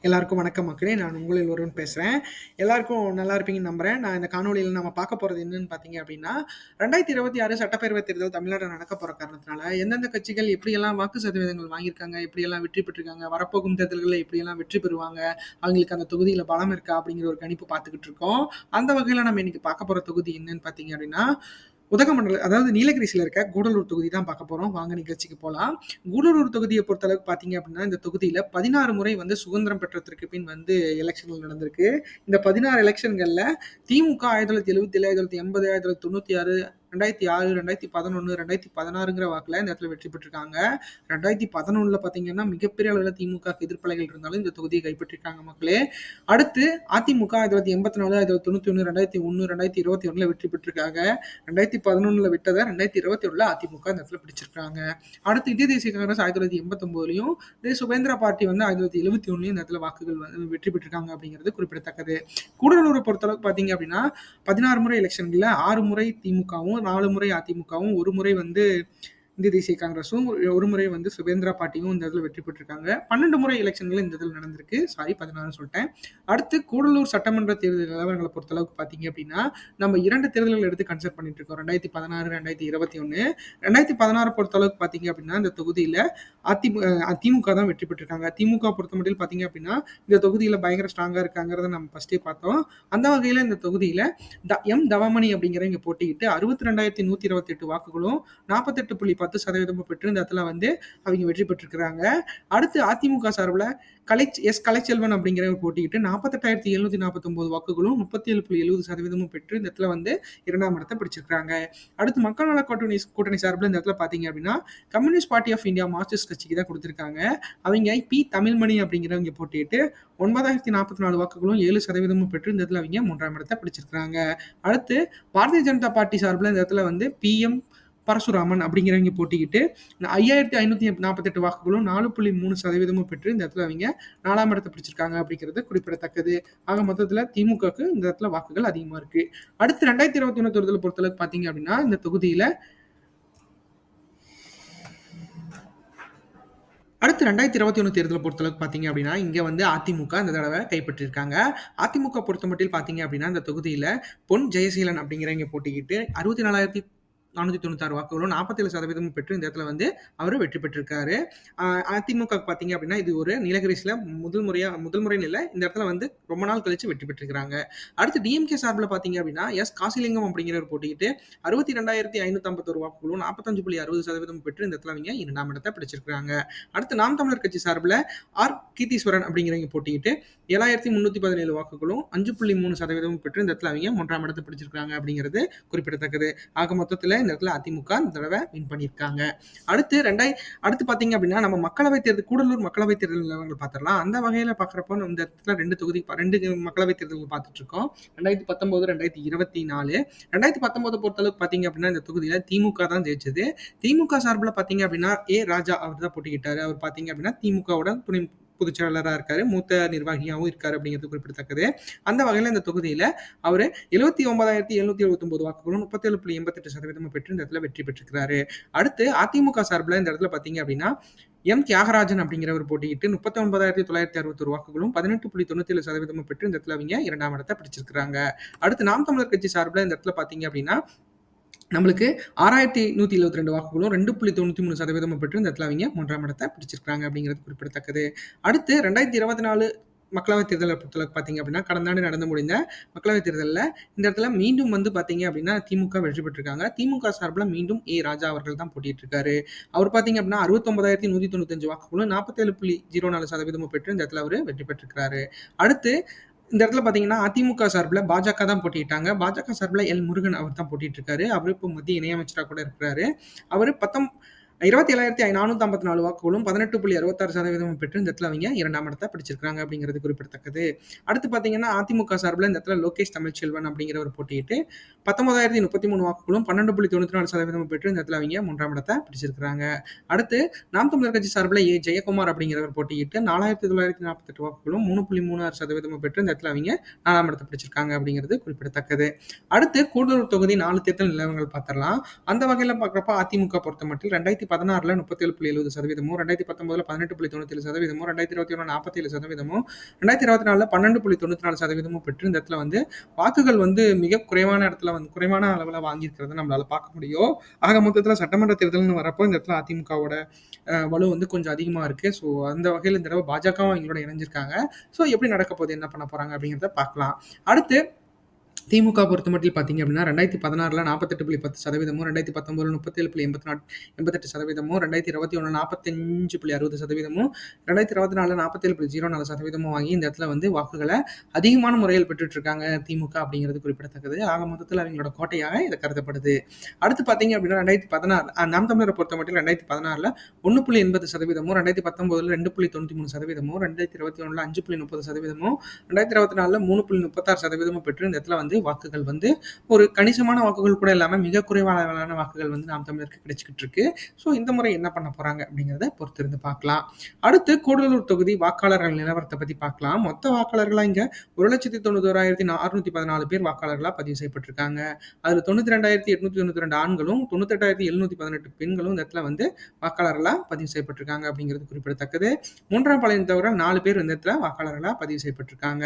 எல்லாருக்கும் வணக்கம் மக்களே. நான் உங்களில் ஒருவன் பேசுறேன். எல்லாருக்கும் நல்லா இருப்பீங்கன்னு நம்புறேன். நான் இந்த காணொளியில நம்ம பார்க்க போறது என்னன்னு பார்த்தீங்க அப்படின்னா, 2026 சட்டப்பேரவை தேர்தல் தமிழ்நாட்டுல நடக்க போற காரணத்தினால, எந்தெந்த கட்சிகள் எப்படியெல்லாம் வாக்கு சதவீதங்கள் வாங்கியிருக்காங்க, எப்படியெல்லாம் வெற்றி பெற்றிருக்காங்க, வரப்போகும் தேர்தல்கள்ல எப்படியெல்லாம் வெற்றி பெறுவாங்க, அவங்களுக்கு அந்த தொகுதியில பலம் இருக்கா அப்படிங்கிற ஒரு கணிப்பு பார்த்துக்கிட்டு இருக்கோம். அந்த வகையில நம்ம இன்னைக்கு பார்க்க போற தொகுதி என்னன்னு பார்த்தீங்க அப்படின்னா, உதகமண்டலம் அதாவது நீலகிரிசில இருக்க கூடலூர் தொகுதி தான் பார்க்க போறோம். வாங்க நிகழ்ச்சிக்கு போலாம். கூடலூர் தொகுதியை பொறுத்தளவுக்கு பார்த்தீங்க அப்படின்னா, இந்த தொகுதியில 16 முறை வந்து சுதந்திரம் பெற்றதற்கு பின் வந்து எலெக்ஷன்கள் நடந்திருக்கு. இந்த 16 எலெக்ஷன்கள்ல திமுக 1977, 1980, 1996, 2006, 2011, 2016ங்கிற வாக்குல இந்த இடத்துல வெற்றி பெற்றிருக்காங்க. 2011ல பார்த்தீங்கன்னா, மிகப்பெரிய அளவுல திமுகவுக்கு எதிர்ப்பலைகள் இருந்தாலும் இந்த தொகுதியை கைப்பற்றிருக்காங்க மக்களே. அடுத்து அதிமுக 1984, 1991, 2001, 2021ல வெற்றி பெற்றிருக்காங்க. 2011ல விட்டதை 2021ல அதிமுக இந்த இடத்துல பிடிச்சிருக்காங்க. அடுத்து இந்திய தேசிய காங்கிரஸ் 1989லயும், சுபேந்திரா பார்ட்டி வந்து 1971லயும் இந்த இடத்துல வாக்குகள் வந்து வெற்றி பெற்றிருக்காங்க அப்படிங்கிறது குறிப்பிடத்தக்கது. கூடலூரை பொறுத்தளவுக்கு பார்த்தீங்க அப்படின்னா, 16 முறை எலெக்ஷன்ல 6 முறை திமுகவும், 4 முறை அதிமுகவும், 1 முறை வந்து இந்திய தேசிய காங்கிரஸும், 1 முறை வந்து சுபேந்திரா பார்ட்டியும் இந்த இடத்துல வெற்றி பெற்றிருக்காங்க. 12 முறை எலெக்ஷன்கள் இந்த இதில் நடந்திருக்கு. 16 சொல்லிட்டேன். அடுத்து கூடலூர் சட்டமன்ற தேர்தல் நிலவரங்களை பொறுத்தளவுக்கு பார்த்தீங்க அப்படின்னா, நம்ம 2 தேர்தல்கள் எடுத்து கன்சிடர் பண்ணிட்டு இருக்கோம். 2016, 2021. 2016 பொறுத்தளவுக்கு பார்த்தீங்க அப்படின்னா, இந்த தொகுதியில திமுக தான் வெற்றி பெற்றிருக்காங்க. திமுக பொறுத்தமட்டில் பார்த்தீங்க அப்படின்னா, இந்த தொகுதியில பயங்கர ஸ்ட்ராங்கா இருக்காங்கிறத நம்ம ஃபர்ஸ்டே பார்த்தோம். அந்த வகையில இந்த தொகுதியில எம் தவமணி அப்படிங்கிறவங்க போட்டியிட்டு 62,128 வாக்குகளும் 48.10% பெற்று இந்த இடத்துல வந்து அவங்க வெற்றி பெற்றிருக்கிறாங்க. அடுத்து அதிமுக சார்பில் கலைச்செல்வன் அப்படிங்கிறவர் போட்டியிட்டு 48,749 வாக்குகளும் 37.70% பெற்று இந்த இடத்துல வந்து 2ஆம் இடத்தை பிடிச்சிருக்காங்க. அடுத்து மக்கள் நல கூட்டணி சார்பில் இந்த இடத்துல பார்த்தீங்க அப்படின்னா, Communist Party of India Marxist கட்சிக்கு தான் கொடுத்திருக்காங்க. அவங்க பி தமிழ்மணி அப்படிங்கிறவங்க போட்டியிட்டு 9,044 வாக்குகளும் 7% பெற்று இந்த இடத்துல அவங்க 3ஆம் இடத்தை பிடிச்சிருக்காங்க. அடுத்து பாரதிய ஜனதா பார்ட்டி சார்பில் இந்த இடத்துல வந்து PM பரசுராமன் அப்படிங்கிறவங்க போட்டிக்கிட்டு 5,548 வாக்குகளும் 4.3% பெற்று இந்த இடத்துல அவங்க 4ஆம் இடத்தை பிடிச்சிருக்காங்க அப்படிங்கிறது குறிப்பிடத்தக்கது. ஆக மொத்தத்தில் திமுகவுக்கு இந்த இடத்துல வாக்குகள் அதிகமாக இருக்கு. அடுத்து 2021 தேர்தலை பொறுத்தளவுக்கு பார்த்தீங்க அப்படின்னா, இந்த தொகுதியில அடுத்து 2021 தேர்தலை பொறுத்தளவுக்கு பார்த்தீங்க அப்படின்னா, இங்க வந்து அதிமுக இந்த தடவை கைப்பற்றியிருக்காங்க. அதிமுக பொறுத்தமட்டில் பார்த்தீங்க அப்படின்னா, இந்த தொகுதியில பொன் ஜெயசீலன் அப்படிங்கிறவங்க போட்டிக்கிட்டு 64,496 வாக்குகளும் 47% பெற்று இந்த இடத்துல வந்து அவர் வெற்றி பெற்றிருக்காரு. அதிமுக பார்த்தீங்க அப்படின்னா, இது ஒரு நீலகிரிஸ்ல முதல் முறைன்னு இல்லை, இந்த இடத்துல வந்து ரொம்ப நாள் கழிச்சு வெற்றி பெற்றிருக்கிறாங்க. அடுத்து டிஎம்கே சார்பில் பார்த்தீங்க அப்படின்னா, காசிலிங்கம் அப்படிங்கிறவர் போட்டிக்கிட்டு 62,551 வாக்குகளும் 45.60% பெற்று இந்த இடத்துல அவங்க 2ஆம் இடத்தை பிடிச்சிருக்காங்க. அடுத்து நாம் தமிழர் கட்சி சார்பில் கீர்த்தீஸ்வரன் அப்படிங்கிறவங்க போட்டிக்கிட்டு 7,317 வாக்குகளும் 5.3% பெற்று இந்த இடத்துல அவங்க 3ஆம் இடத்தை பிடிச்சிருக்காங்க அப்படிங்கிறது குறிப்பிடத்தக்கது. ஆக மொத்தத்தில் இந்த இடத்துல அதிமுக இந்த தடவை வின் பண்ணியிருக்காங்க. அடுத்து பார்த்தீங்க அப்படின்னா, நம்ம கூடலூர் மக்களவை தேர்தல் நிலவரங்கள் பார்த்துடலாம். அந்த வகையில் பார்க்குறப்போ இந்த இடத்துல 2 மக்களவை தேர்தல்கள் பார்த்துட்டு இருக்கோம். 2019, 2024. 2019 பொறுத்தளவுக்கு பார்த்தீங்க அப்படின்னா, இந்த தொகுதியில் திமுக தான் ஜெயிச்சது. திமுக சார்பில் பார்த்தீங்க அப்படின்னா, ராஜா அவர் தான் போட்டிக்கிட்டாரு. அவர் பார்த்தீங்க அப்படின்னா திமுகவோட துணை பொதுச்செயலாளராக இருக்காரு, மூத்த நிர்வாகியாகவும் இருக்காரு அப்படிங்கிறது குறிப்பிடத்தக்கது. அந்த வகையில் இந்த தொகுதியில் அவர் 79,779 வாக்குகளும் 37.88% பெற்று இந்த இடத்துல வெற்றி பெற்றிருக்கிறாரு. அடுத்து அதிமுக சார்பில் இந்த இடத்துல பார்த்தீங்க அப்படின்னா, தியாகராஜன் அப்படிங்கிறவர் போட்டியிட்டு 39,961 வாக்குகளும் 18.97% பெற்று இந்த இடத்துல அவங்க 2ஆம் இடத்தை பிடிச்சிருக்கிறாங்க. அடுத்து நாம் தமிழர் கட்சி சார்பில் இந்த இடத்துல பார்த்தீங்க அப்படின்னா, நம்மளுக்கு 6,172 வாக்குகளும் 2.93% பெற்று இந்த இடத்துல அவங்க 3ஆம் இடத்தை பிடிச்சிருக்காங்க அப்படிங்கிறது குறிப்பிடத்தக்கது. அடுத்து 2024 மக்களவைத் தேர்தலை பொறுத்தளவுக்கு பார்த்தீங்க அப்படின்னா, கடந்த ஆண்டு நடந்து முடிந்த மக்களவைத் தேர்தலில் இந்த இடத்துல மீண்டும் வந்து பார்த்தீங்க அப்படின்னா திமுக வெற்றி பெற்றிருக்காங்க. திமுக சார்பில் மீண்டும் ராஜா அவர்கள் தான் போட்டிட்டு இருக்காரு. அவர் பார்த்தீங்க அப்படின்னா 69,195 வாக்குகளும் 47.04% பெற்று இந்த இடத்துல அவர் வெற்றி பெற்றிருக்கிறாரு. அடுத்து இந்த இடத்துல பார்த்தீங்கன்னா, அதிமுக சார்பில் பாஜக தான் போட்டிட்டாங்க. பாஜக சார்பில் முருகன் அவர் தான் போட்டிட்டு இருக்காரு. அவர் இப்போ மத்திய இணையமைச்சராக கூட இருக்கிறாரு. அவர் 27,454 வாக்குகளும் 18.66% பெற்று இந்த இடத்துல அவங்க 2ஆம் இடத்தை பிடிச்சிருக்காங்க அப்படிங்கிறது குறிப்பிடத்தக்கது. அடுத்து பார்த்தீங்கன்னா, அதிமுக சார்பில் இந்த இடத்துல லோகேஷ் தமிழ்ச்செல்வன் அப்படிங்கிறவர் போட்டியிட்டு 19,033 வாக்குகளும் 12.94% பெற்று இந்த இடத்துல அவங்க 3ஆம் இடத்தை பிடிச்சிருக்காங்க. அடுத்து நாம் தமிழர் கட்சி சார்பில் ஜெயக்குமார் அப்படிங்கிறவர் போட்டியிட்டு 4,948 வாக்குகளும் 3.36% பெற்று இந்த இடத்துல அவங்க 4ஆம் இடத்தை பிடிச்சிருக்காங்க அப்படிங்கிறது குறிப்பிடத்தக்கது. அடுத்து கூடலூர் தொகுதி 4 தேர்தல் நிலவரங்கள் பார்த்துடலாம். அந்த வகையில் பார்க்குறப்ப அதிமுக பொறுத்த மட்டும் 2016 37.70%, 2019 18.97%, 2021 47%, 2024 12.94% பெற்று இந்த இடத்துல வந்து வாக்குகள் வந்து மிக குறைவான இடத்துல வந்து குறைவான அளவில் வாங்கியிருக்கிறத நம்மளால பார்க்க முடியும். ஆக மொத்தத்தில் சட்டமன்ற தேர்தல்னு வரப்போ இந்த இடத்துல அதிமுகவோட வலு வந்து கொஞ்சம் அதிகமாக இருக்கு. ஸோ அந்த வகையில் இந்த தடவை பாஜகவும் எங்களோட இணைஞ்சிருக்காங்க. ஸோ எப்படி நடக்க போகுது, என்ன பண்ண போறாங்க அப்படிங்கிறத பார்க்கலாம். அடுத்து திமுக பொறுத்தமட்டில் பார்த்தீங்க அப்படின்னா 2016 48.10%, 2019 37.88%, 2021 45.60%, 2024 47.04% வாங்கி இந்த இடத்துல வந்து வாக்குகளை அதிகமான முறையில் பெற்றுட்டு இருக்காங்க திமுக அப்படிங்கிறது குறிப்பிடத்தக்கது. ஆக மொத்தத்தில் அவங்களோட கோட்டையாக இது கருதப்படுது. அடுத்து பார்த்தீங்க அப்படின்னா 2016 நாம் தமிழரை பொறுத்தமட்டில் 2016 1.80%, 2019 2.93%, 2021 5.30%, 2024 3.36% பெற்று இந்த இடத்துல வந்து வாக்குகள் வந்து ஒரு கணிசமான வாக்குகள் கூட இல்லாம மிக குறைவான வாக்குகள் வந்து நாம் தமிழருக்கு கிடைச்சிக்கிட்டு இருக்கு. ஸோ இந்த முறை என்ன பண்ண போறாங்க அப்படிங்கிறத பொறுத்திருந்து பார்க்கலாம். அடுத்து கூடலூர் தொகுதி வாக்காளர்கள் நிலவரத்தை பத்தி பார்க்கலாம். மொத்த வாக்காளர்களா இங்க 1,91,614 பேர் வாக்காளர்களா பதிவு செய்யப்பட்டிருக்காங்க. அதுல 92,892 ஆண்களும் 98,718 பெண்களும் இந்த இடத்துல வந்து வாக்காளர்களா பதிவு செய்யப்பட்டிருக்காங்க அப்படிங்கிறது குறிப்பிடத்தக்கது. மூன்றாம் பாளையம் தவிர 4 பேர் இந்த இடத்துல வாக்காளர்களா பதிவு செய்யப்பட்டிருக்காங்க.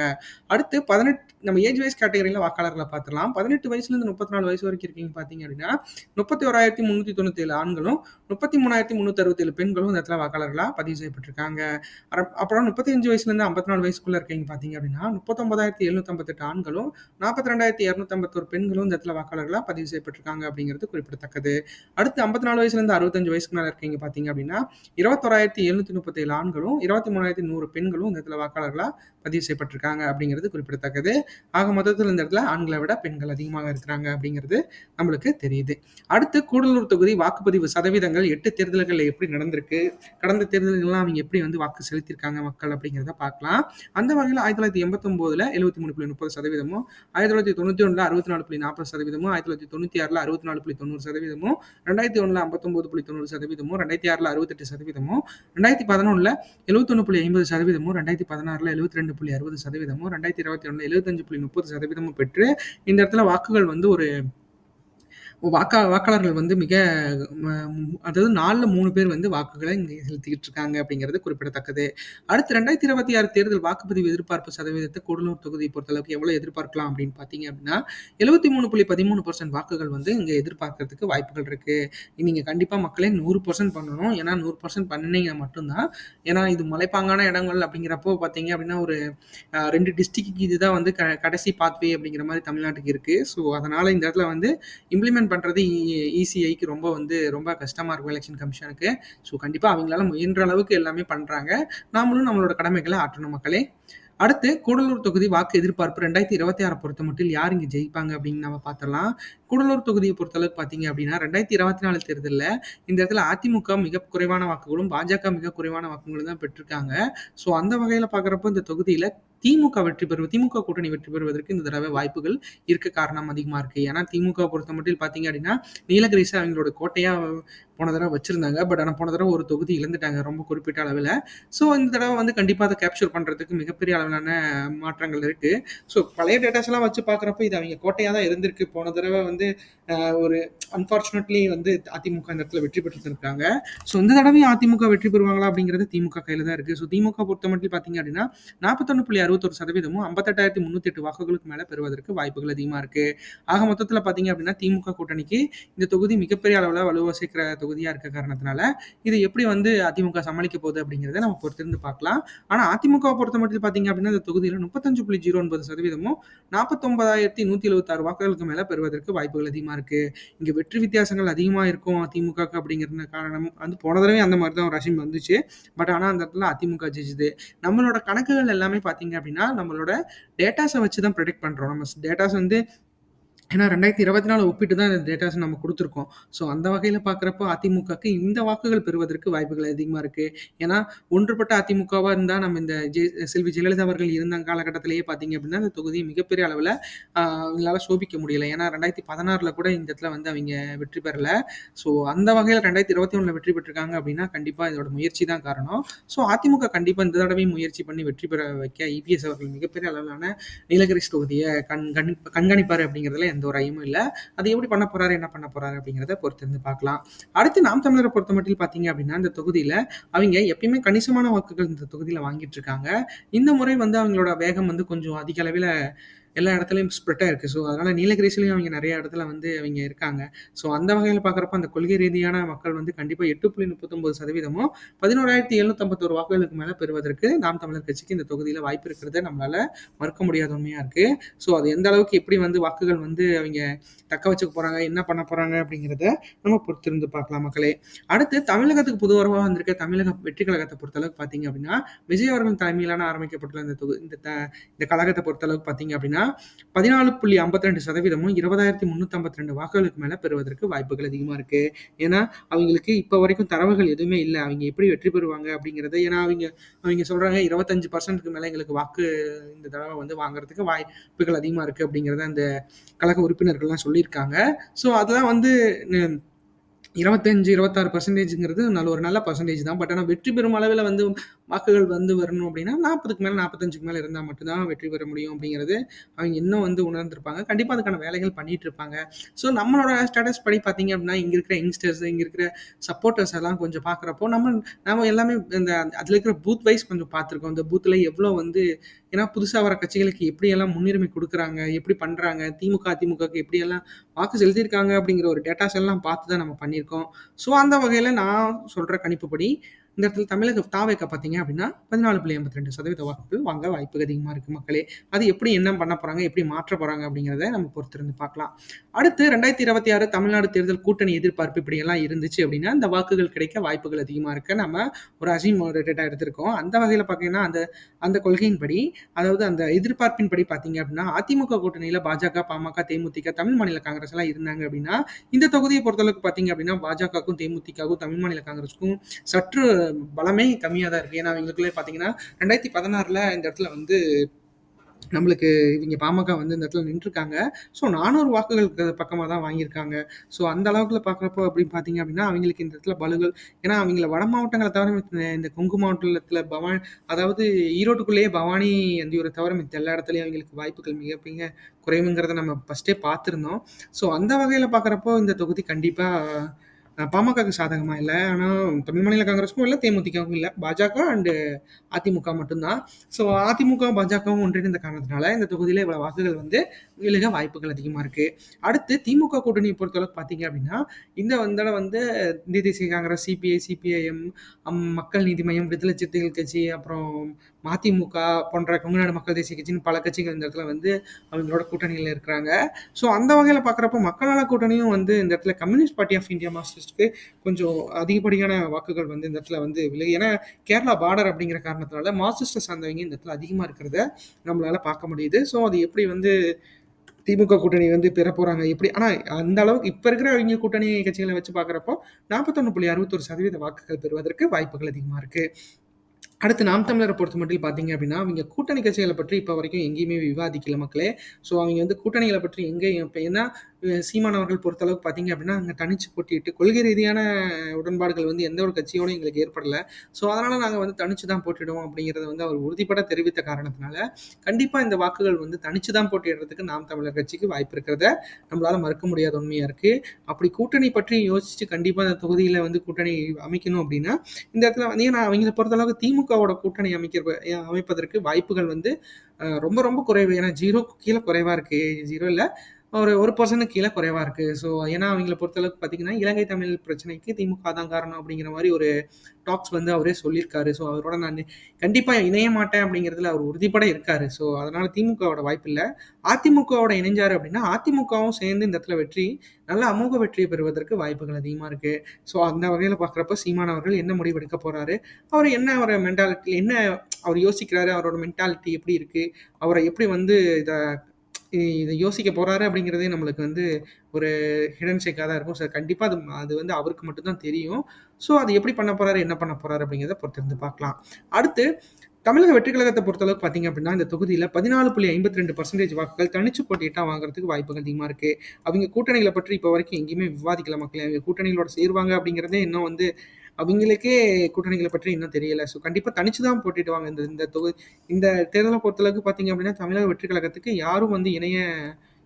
அடுத்து 18 நம்ம ஏஜ் வைஸ் கேட்டகரியில வாக்காளர்களை பார்த்துலாம். 18 வயசுல இருந்து 34 வயசு வரைக்கும் இருக்கீங்க பாத்தீங்க அப்படின்னா 31,397 ஆண்களும் 33,367 பெண்களும் இந்த இடத்துல வாக்காளர்களா பதிவு செய்யப்பட்டிருக்காங்க. அப்புறம் 35 வயசுல இருந்து 54 வயசுக்குள்ள இருக்கீங்க பாத்தீங்க அப்படின்னா 39,758 ஆண்களும் 42,251 பெண்களும் இந்த இடத்துல வாக்காளர்களா பதிவு செய்யப்பட்டிருக்காங்க அப்படிங்கிறது குறிப்பிடத்தக்கது. அடுத்து 54 வயசுல இருந்து 65 வயசுக்கு மேல இருக்கீங்க பாத்தீங்க அப்படின்னா 21,737 ஆண்களும் 23,100 பெண்களும் இந்த இடத்துல வாக்காளர்களா பதிவு செய்யப்பட்டிருக்காங்க அப்படிங்கிறது குறிப்பிடத்தக்கது. ஆக மொத்தத்தில் இந்த இடத்துல ஆண்களை விட பெண்கள் அதிகமாக இருக்கிறாங்க அப்படிங்கிறது நம்மளுக்கு தெரியுது. அடுத்து கூடலூர் தொகுதி வாக்குப்பதிவு சதவீதங்கள் 8 தேர்தல்கள் எப்படி நடந்திருக்கு, கடந்த தேர்தல்கள்லாம் அவங்க எப்படி வந்து வாக்கு செலுத்தியிருக்காங்க மக்கள் அப்படிங்கிறத பார்க்கலாம். அந்த வகையில் 1989 73.30%, 1991 64.40%, 1996 64.90%, 2001 59.90%, 2006 68%, 2011 71.50%, 2016 72.60%, 2021 75.30% பெற்று இந்த இடத்துல வாக்குகள் வந்து ஒரு வாக்காளர்கள் வந்து மிக அதாவது 4ல் 3 பேர் வந்து வாக்குகளை இங்கே செலுத்திக்கிட்டு இருக்காங்க அப்படிங்கிறது குறிப்பிடத்தக்கது. அடுத்து 2026 தேர்தல் வாக்குப்பதிவு எதிர்பார்ப்பு சதவீதத்தை கூடலூர் தொகுதியை பொறுத்தளவுக்கு எவ்வளவு எதிர்பார்க்கலாம் அப்படின்னு பார்த்தீங்க அப்படின்னா 73.13% வாக்குகள் வந்து இங்கே எதிர்பார்க்கறதுக்கு வாய்ப்புகள் இருக்கு. நீங்க கண்டிப்பா மக்களே 100% பண்ணணும். ஏன்னா 100% பண்ணினீங்க மட்டும்தான். ஏன்னா இது மலைப்பாங்கான இடங்கள் அப்படிங்கிறப்போ பார்த்தீங்க அப்படின்னா ஒரு 2 டிஸ்ட்ரிக்ட் இதுதான் வந்து கடைசி பாத்வே அப்படிங்கிற மாதிரி தமிழ்நாட்டுக்கு இருக்கு. ஸோ அதனால இந்த இடத்துல வந்து இம்ப்ளிமெண்ட் பண்றது இசிஐக்கு ரொம்ப கஷ்டமா இருக்கும் எலெக்ஷன் கமிஷனுக்கு. ஸோ கண்டிப்பா அவங்களால முயன்ற அளவுக்கு எல்லாமே பண்றாங்க. நாமளும் நம்மளோட கடமைகளை ஆற்றணும் மக்களே. அடுத்து கூடலூர் தொகுதி வாக்கு எதிர்பார்ப்பு 2026 பொறுத்த மட்டும் யார் இங்க ஜெயிப்பாங்க அப்படின்னு நம்ம பார்த்தலாம். கூடலூர் தொகுதியை பொறுத்தளவுக்கு பார்த்தீங்க அப்படின்னா 2024 தேர்தலில் இந்த இடத்துல அதிமுக மிக குறைவான வாக்குகளும் பாஜக மிக குறைவான வாக்குகளும் தான் பெற்றிருக்காங்க. ஸோ அந்த வகையில் பார்க்குறப்போ இந்த தொகுதியில திமுக கூட்டணி வெற்றி பெறுவதற்கு இந்த தடவை வாய்ப்புகள் இருக்க காரணம் அதிகமாக இருக்கு. ஏன்னா திமுக பொறுத்த மட்டும் பார்த்தீங்க அப்படின்னா நீலகிரிசை அவங்களோட கோட்டையா போன தடவை வச்சிருந்தாங்க. பட் ஆனால் போன தடவை ஒரு தொகுதி இழந்துட்டாங்க ரொம்ப குறிப்பிட்ட அளவில். ஸோ இந்த தடவை வந்து கண்டிப்பாக அதை கேப்சர் பண்ணுறதுக்கு மிகப்பெரிய அளவிலான மாற்றங்கள் இருக்கு. ஸோ பழைய டேட்டாஸ் எல்லாம் வச்சு பார்க்குறப்ப இது அவங்க கோட்டையாக தான் இருந்திருக்கு. போன தடவை வந்து ஒரு அன்ஃபார்ச்சுனேட்லி வந்து அதிமுக இந்த இடத்துல வெற்றி பெற்றிருக்காங்க. ஸோ இந்த தடவையும் அதிமுக வெற்றி பெறுவாங்களா அப்படிங்கிறது திமுக கையில் தான் இருக்கு. ஸோ திமுக பொறுத்த மட்டும் பார்த்தீங்க அப்படின்னா 41.61%, 58,308 வாக்குகளுக்கு மேலே பெறுவதற்கு வாய்ப்புகள் அதிகமாக இருக்கு. ஆக மொத்தத்தில் பார்த்தீங்க அப்படின்னா திமுக கூட்டணிக்கு இந்த தொகுதி மிகப்பெரிய அளவில் வலுவாக சேர்க்கிற தொகுதியாக இருக்க காரணத்தினால இது எப்படி வந்து அதிமுக சமாளிக்க போகுது அப்படிங்கிறத நம்ம பொறுத்திருந்து பார்க்கலாம். ஆனால் அதிமுக பொறுத்த மட்டும் பார்த்தீங்க அப்படின்னா இந்த தொகுதியில் 35.09%, 49,176 வாக்குகளுக்கு மேலே பெறுவதற்கு வாய்ப்புகள் அதிகமாக இருக்கு. இங்கே வெற்றி வித்தியாசங்கள் அதிகமாக இருக்கும் அதிமுக அப்படிங்கிற காரணம் வந்து போன தடவை அந்த மாதிரி தான் ஒரு ரஷிம் வந்துச்சு. பட் ஆனால் அந்த இடத்துல அதிமுக ஜெயிச்சுது. நம்மளோட கணக்குகள் எல்லாமே பார்த்தீங்க அப்படின்னா நம்மளோட டேட்டாஸை வச்சு தான் ப்ரெடிக்ட் பண்ணுறோம். நம்ம டேட்டாஸ் வந்து ஏன்னா 2024 ஒப்பிட்டு தான் இந்த டேட்டாஸ் நம்ம கொடுத்துருக்கோம். ஸோ அந்த வகையில் பார்க்குறப்போ அதிமுகக்கு இந்த வாக்குகள் பெறுவதற்கு வாய்ப்புகள் அதிகமாக இருக்குது. ஏன்னா ஒன்றுபட்ட அதிமுகவாக இருந்தால் நம்ம இந்த செல்வி ஜெயலலிதா அவர்கள் இருந்த காலகட்டத்திலேயே பார்த்தீங்க அப்படின்னா இந்த தொகுதியை மிகப்பெரிய அளவில் அவங்களால சோபிக்க முடியலை. ஏன்னா 2016 கூட இந்த இடத்துல வந்து அவங்க வெற்றி பெறலை. ஸோ அந்த வகையில் 2021 வெற்றி பெற்றிருக்காங்க அப்படின்னா கண்டிப்பாக இதோட முயற்சி தான் காரணம். ஸோ அதிமுக கண்டிப்பாக இந்த தடவையும் முயற்சி பண்ணி வெற்றி பெற வைக்க இபிஎஸ் அவர்கள் மிகப்பெரிய அளவிலான நீலகிரிஸ் தொகுதியை கண்காணிப்பார் அப்படிங்கிறதுல எந்த ஒரு ஐயமும் இல்ல. அது எப்படி பண்ண போறாரு, என்ன பண்ண போறாரு அப்படிங்கிறத பொறுத்திருந்து பார்க்கலாம். அடுத்து நாம் தமிழரை பொறுத்தமட்டில் பார்த்தீங்க அப்படின்னா, இந்த தொகுதியில அவிங்க எப்பயுமே கணிசமான வாக்குகள் இந்த தொகுதியில வாங்கிட்டு இருக்காங்க. இந்த முறை வந்து அவங்களோட வேகம் வந்து கொஞ்சம் அதிக அளவில எல்லா இடத்துலயும் ஸ்ப்ரெட் ஆயிருக்கு. ஸோ, அதனால நீலகிரிஸ்லயும் அவிங்க நெறைய இடத்துல வந்து அவிங்க இருக்காங்க. ஸோ, அந்த வகையில பார்க்குறப்ப அந்த கொள்கை ரீதியான மக்கள் வந்து கண்டிப்பா 8.39% 11,751 வாக்குகளுக்கு மேல பெறுவதற்கு நாம் தமிழர் கட்சிக்கு இந்த தொகுதியில வாய்ப்பு இருக்கிறத நம்மளால மறுக்க முடியாத உண்மையா இருக்கு. ஸோ, அது எந்த அளவுக்கு எப்படி வந்து வாக்குகள் வந்து அவிங்க தக்க வச்சுக்க போறாங்க, என்ன பண்ண போறாங்க அப்படிங்கிறத நம்ம பொறுத்திருந்து பார்க்கலாம் மக்களே. அடுத்து தமிழகத்துக்கு புது வரவா வந்திருக்க தமிழக வெற்றி கழகத்த பொறுத்தளவுக்கு பார்த்தீங்க அப்படின்னா, விஜய் அவர்கள் தலைமையிலான ஆரம்பிக்கப்பட்டுள்ள இந்த கழகத்த பொறுத்தளவுக்கு பார்த்தீங்க அப்படின்னா, 14.52% 20,352 வாக்குகளுக்கு மேல பெறுவதற்கு வாய்ப்புகள் அதிகமா இருக்கு. ஏன்னா, அவிங்களுக்கு இப்ப வரைக்கும் தரவுகள் எதுவுமே இல்ல. அவிங்க எப்படி வெற்றி பெறுவாங்க அப்படிங்கிறது. ஏன்னா, அவிங்க சொல்றாங்க 25%க்கு மேல எங்களுக்கு வாக்கு இந்த தடவ வந்து வாங்குறதுக்கு வாய்ப்புகள் அதிகமா இருக்கு அப்படிங்கிறத அந்த கழக உறுப்பினர்கள்லாம் சொல்லியிருக்காங்க. ஸோ, அதெல்லாம் வந்து ந 25, 26%ங்கிறது ஒரு நல்ல பெர்சன்டேஜ் தான். பட் ஆனா வெற்றி பெறும் அளவில வந்து வாக்குகள் வந்து வரணும் அப்படின்னா 40க்கு மேல 45க்கு மேல இருந்தா மட்டும் தான் வெற்றி பெற முடியும் அப்படிங்கிறது அவங்க இன்னும் வந்து உணர்ந்திருப்பாங்க. கண்டிப்பா அதுக்கான வேலைகள் பண்ணிட்டு இருப்பாங்க. ஸோ நம்மளோட ஸ்டேட்டஸ் படி பார்த்தீங்க அப்படின்னா, இங்க இருக்கிற யங்ஸ்டர்ஸ், இங்க இருக்கிற சப்போர்ட்டர்ஸ் எல்லாம் கொஞ்சம் பார்க்குறப்போ, நாம எல்லாமே இந்த அதில இருக்கிற பூத் வைஸ் கொஞ்சம் பார்த்துருக்கோம். இந்த பூத்ல எவ்வளோ வந்து ஏன்னா புதுசா வர கட்சிகளுக்கு எப்படியெல்லாம் முன்னுரிமை குடுக்குறாங்க, எப்படி பண்றாங்க, திமுக, அதிமுகவுக்கு எப்படியெல்லாம் வாக்கு செலுத்தியிருக்காங்க அப்படிங்கிற ஒரு டேட்டாஸ் எல்லாம் பார்த்து தான் நம்ம பண்ணியிருக்கோம். ஸோ அந்த வகையில நான் சொல்ற கணிப்புப்படி, இந்த இடத்துல தமிழக தாவேக்கா பார்த்தீங்க அப்படின்னா, 14.82% வாக்குகள் வாங்க வாய்ப்பு அதிகமா இருக்கு மக்களே. அது எப்படி என்ன பண்ண போறாங்க, எப்படி மாற்ற போறாங்க அப்படிங்கிறத நம்ம பொறுத்திருந்து பார்க்கலாம். அடுத்து 2026 தமிழ்நாடு தேர்தல் கூட்டணி எதிர்பார்ப்பு இப்படியெல்லாம் இருந்துச்சு அப்படின்னா, இந்த வாக்குகள் கிடைக்க வாய்ப்புகள் அதிகமா இருக்கு. நம்ம ஒரு டேட்டா எடுத்திருக்கோம். அந்த வகையில பார்த்தீங்கன்னா, அந்த அந்த கொள்கையின்படி, அதாவது அந்த எதிர்பார்ப்பின்படி பார்த்தீங்க அப்படின்னா, அதிமுக கூட்டணியில பாஜக, பாமக, தேமுதிக, தமிழ் மாநில காங்கிரஸ் எல்லாம் இருந்தாங்க அப்படின்னா, இந்த தொகுதியை பொறுத்தளவுக்கு பார்த்தீங்க அப்படின்னா, பாஜகவுக்கும், தேமுதிகவுக்கும், தமிழ் மாநில காங்கிரஸுக்கும் சற்று பலமே கம்மியா தான் இருக்கு. ஏன்னா, அவங்களுக்குள்ளே பார்த்தீங்கன்னா, 2016ல இந்த இடத்துல வந்து நம்மளுக்கு இவங்க பாமக வந்து இந்த இடத்துல நின்றுருக்காங்க. ஸோ 400 வாக்குகளுக்கு பக்கமா தான் வாங்கியிருக்காங்க. ஸோ அந்த அளவுக்குல பார்க்குறப்போ அப்படின்னு பார்த்தீங்க அப்படின்னா, அவங்களுக்கு இந்த இடத்துல பலுகள் ஏன்னா அவங்கள வட மாவட்டங்கள தவிர இந்த கொங்கு மாவட்டத்தில அதாவது ஈரோட்டுக்குள்ளேயே பவானி, அந்தியூர தவிர மித்த எல்லா இடத்துலயும் அவங்களுக்கு வாய்ப்புகள் மிக மிக குறைவுங்கிறத நம்ம ஃபர்ஸ்ட்டே பார்த்துருந்தோம். ஸோ அந்த வகையில பார்க்குறப்போ இந்த தொகுதி கண்டிப்பா பாமகவுக்கு சாதகமா இல்ல. ஆனா தமிழ் மாநில காங்கிரஸுக்கும் இல்ல, தேமுதிகவுக்கும் இல்ல. பாஜக அண்ட் அதிமுக மட்டும் தான். ஸோ அதிமுக, பாஜகவும் ஒன்றிணைந்த காரணத்தினால இந்த தொகுதியில இவ்வளவு வாக்குகள் வந்து விழுக வாய்ப்புகள் அதிகமா இருக்கு. அடுத்து திமுக கூட்டணியை பொறுத்தளவுக்கு பார்த்தீங்க அப்படின்னா, இந்த தடவ வந்து இந்திய தேசிய காங்கிரஸ், சிபிஐ, சிபிஐஎம், மக்கள் நீதி மய்யம், விடுதலை சிறுத்தைகள் கட்சி, அப்புறம் மதிமுக போன்ற கொங்குநாடு மக்கள் தேசிய கட்சின்னு பல கட்சிகள் இந்த இடத்துல வந்து அவங்களோட கூட்டணியில இருக்கிறாங்க. ஸோ அந்த வகையில பார்க்குறப்போ மக்கள் நல கூட்டணியும் வந்து இந்த இடத்துல கம்யூனிஸ்ட் பார்ட்டி ஆஃப் இந்தியா மார்க்சிஸ்ட்க்கு கொஞ்சம் அதிகப்படியான வாக்குகள் வந்து இந்த இடத்துல வந்து விழுகு. ஏன்னா கேரளா பார்டர் அப்படிங்கிற காரணத்தினால மார்க்சிஸ்ட்டை சார்ந்தவங்க இந்த இடத்துல அதிகமா இருக்கிறத நம்மளால பார்க்க முடியுது. ஸோ அது எப்படி வந்து திமுக கூட்டணி வந்து பெற போறாங்க எப்படி ஆனா அந்த அளவுக்கு இப்ப இருக்கிற அவங்க கூட்டணி கட்சிகளை வச்சு பார்க்குறப்போ 41.61% வாக்குகள் பெறுவதற்கு வாய்ப்புகள் அதிகமா இருக்கு. அடுத்து நாம் தமிழரை பொறுத்தமட்டில் பார்த்தீங்க அப்படின்னா, அவங்க கூட்டணி கட்சிகள பற்றி இப்ப வரைக்கும் எங்கேயுமே விவாதிக்கல மக்களே. ஸோ அவங்க வந்து கூட்டணிகள பற்றி எங்கேயும் இப்ப ஏன்னா சீமான் அவர்கள் பொறுத்தளவுக்கு பார்த்தீங்க அப்படின்னா, அங்க தனிச்சு போட்டியிட்டு கொள்கை ரீதியான உடன்பாடுகள் வந்து எந்த ஒரு கட்சியோடும் எங்களுக்கு ஏற்படல. ஸோ அதனால நாங்க வந்து தனிச்சு தான் போட்டியிடுவோம் அப்படிங்கிறத வந்து அவர் உறுதிப்பட தெரிவித்த காரணத்தினால, கண்டிப்பா இந்த வாக்குகள் வந்து தனிச்சு தான் போட்டியிடுறதுக்கு நாம் தமிழர் கட்சிக்கு வாய்ப்பு இருக்கிறத நம்மளால மறுக்க முடியாத உண்மையா இருக்கு. அப்படி கூட்டணி பற்றி யோசிச்சு கண்டிப்பா இந்த தொகுதியில வந்து கூட்டணி அமைக்கணும் அப்படின்னா, இந்த இடத்துல வந்து ஏன்னா அவங்கள பொறுத்தளவுக்கு திமுகவோட கூட்டணி அமைப்பதற்கு வாய்ப்புகள் வந்து ரொம்ப ரொம்ப குறைவு. ஏன்னா 0க்கு கீழ குறைவா இருக்கு. 0 இல்ல. ஒரு 1% கீழ குறைவா இருக்கு. ஸோ ஏன்னா அவங்கள பொறுத்தளவுக்கு பார்த்தீங்கன்னா, இலங்கை தமிழ் பிரச்சனைக்கு திமுக தான் காரணம் அப்படிங்கிற மாரி ஒரு டாக்ஸ் வந்து அவரே சொல்லியிருக்காரு. ஸோ அவரோட நான் கண்டிப்பா இணைய மாட்டேன் அப்படிங்கிறதுல அவர் உறுதிப்பட இருக்காரு. ஸோ அதனால திமுகவோட வாய்ப்பு இல்ல. அதிமுகவோட இணைஞ்சாரு அப்படின்னா, அதிமுகவும் சேர்ந்து இந்த இடத்துல நல்ல அமோக வெற்றியை பெறுவதற்கு வாய்ப்புகள் அதிகமா இருக்கு. ஸோ அந்த வகையில பார்க்குறப்ப சீமான் அவர்கள் என்ன முடிவு எடுக்க போறாரு? அவர் என்ன ஒரு மென்டாலிட்டி என்ன அவர் யோசிக்கிறாரு? அவரோட மென்டாலிட்டி எப்படி இருக்கு? அவர எப்படி வந்து இத யோசிக்க போறாரு அப்படிங்கிறதே நம்மளுக்கு வந்து ஒரு ஹிடன் செக்கா தான் இருக்கும். ஸோ கண்டிப்பா அது அது வந்து அவருக்கு மட்டும் தான் தெரியும். ஸோ அது எப்படி பண்ண போறாரு, என்ன பண்ண போறாரு அப்படிங்கிறத பொறுத்திருந்து பார்க்கலாம். அடுத்து தமிழக வெற்றி கழகத்த பொறுத்தளவுக்கு பார்த்தீங்க அப்படின்னா, இந்த தொகுதியில 14.52% வாக்குகள் தனிச்சு போட்டியிட்டா வாங்குறதுக்கு வாய்ப்புகள் அதிகமா இருக்கு. அவங்க கூட்டணிகள பற்றி இப்ப வரைக்கும் எங்கேயுமே விவாதிக்கல மக்களே. அவங்க கூட்டணிகளோட சேருவாங்க அப்படிங்கிறதே இன்னும் வந்து அவங்களுக்கே கூட்டணிகள பற்றி இன்னும் தெரியல. ஸோ கண்டிப்பா தனிச்சு தான் போட்டியிடுவாங்க. இந்த இந்த தொகு இந்த தேர்தல பொறுத்தளவுக்கு பார்த்தீங்க அப்படின்னா, தமிழக வெற்றி கழகத்துக்கு யாரும் வந்து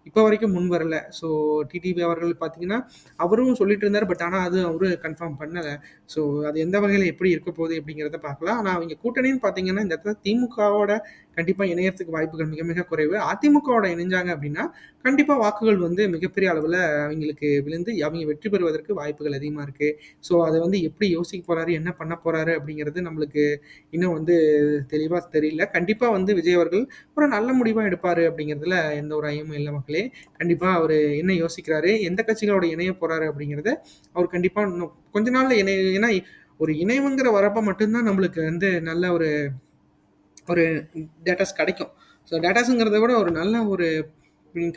இப்போ வரைக்கும் முன் வரல. ஸோ டிடிவி அவர்கள் பார்த்தீங்கன்னா, அவரும் சொல்லிட்டு இருந்தாரு. பட் ஆனா அது அவரு கன்ஃபார்ம் பண்ணல. ஸோ அது எந்த வகையில எப்படி இருக்க போகுது அப்படிங்கிறத பார்க்கலாம். ஆனா அவைங்க கூட்டணின்னு பார்த்தீங்கன்னா, இந்த இடத்துல திமுகவோட கண்டிப்பா இணையறதுக்கு வாய்ப்புகள் மிக மிக குறைவு. அதிமுகவோட இணைஞ்சாங்க அப்படின்னா, கண்டிப்பா வாக்குகள் வந்து மிகப்பெரிய அளவுல அவைங்களுக்கு விழுந்து, அவைங்க வெற்றி பெறுவதற்கு வாய்ப்புகள் அதிகமா இருக்கு. ஸோ அத வந்து எப்படி யோசிக்க போறாரு, என்ன பண்ண போறாரு அப்படிங்கிறது நம்மளுக்கு இன்னும் வந்து தெளிவா தெரியல. கண்டிப்பா வந்து விஜய் அவர்கள் ஒரு நல்ல முடிவா எடுப்பாரு அப்படிங்கிறதுல எந்த ஒரு ஐயமும் இல்ல மக்களே. கண்டிப்பா அவரு என்ன யோசிக்கிறாரு, எந்த கட்சிகளோட இணைய போறாரு அப்படிங்கிறத அவர் கண்டிப்பா இன்னும் கொஞ்ச நாள்ல ஏன்னா ஒரு இணைவுங்கிற வரப்ப மட்டும் தான் நம்மளுக்கு வந்து நல்ல ஒரு ஒரு டேட்டாஸ் கிடைக்கும். ஸோ டேட்டாஸ்ங்கிறத விட ஒரு நல்ல ஒரு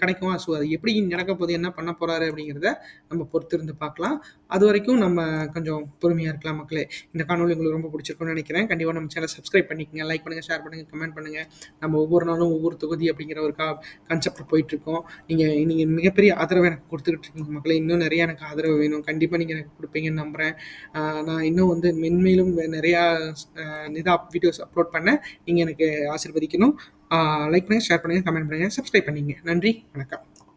கிடைக்கும். ஸோ அது எப்படி நடக்க போகுது, என்ன பண்ண போறாரு அப்படிங்கிறத நம்ம பொறுத்திருந்து பார்க்கலாம். அதுவரைக்கும் நம்ம கொஞ்சம் பொறுமையா இருக்கலாம் மக்களே. இந்த காணொளி உங்களுக்கு ரொம்ப பிடிச்சிருக்கும்னு நினைக்கிறேன். கண்டிப்பா நம்ம சேனல் சப்ஸ்கிரைப் பண்ணிக்கங்க. லைக் பண்ணுங்க, ஷேர் பண்ணுங்க, கமெண்ட் பண்ணுங்க. நம்ம ஒவ்வொரு நாளும் ஒவ்வொரு தொகுதி அப்படிங்கிற ஒரு கான்செப்ட்ல போயிட்டுருக்கோம். நீங்க நீங்க மிகப்பெரிய ஆதரவு எனக்கு குடுத்துக்கிட்டு இருக்கீங்க மக்களே. இன்னும் நிறைய எனக்கு ஆதரவு வேணும். கண்டிப்பா நீங்க எனக்கு குடுப்பீங்கன்னு நம்புறேன். நான் இன்னும் வந்து மென்மேலும் நிறையா வீடியோஸ் அப்லோட் பண்ண நீங்க எனக்கு ஆசீர்வதிக்கணும். லைக் பண்ணுங்க, ஷேர் பண்ணுங்க, கமெண்ட் பண்ணுங்க, சப்ஸ்கிரைப் பண்ணிக்கங்க. நன்றி, வணக்கம்.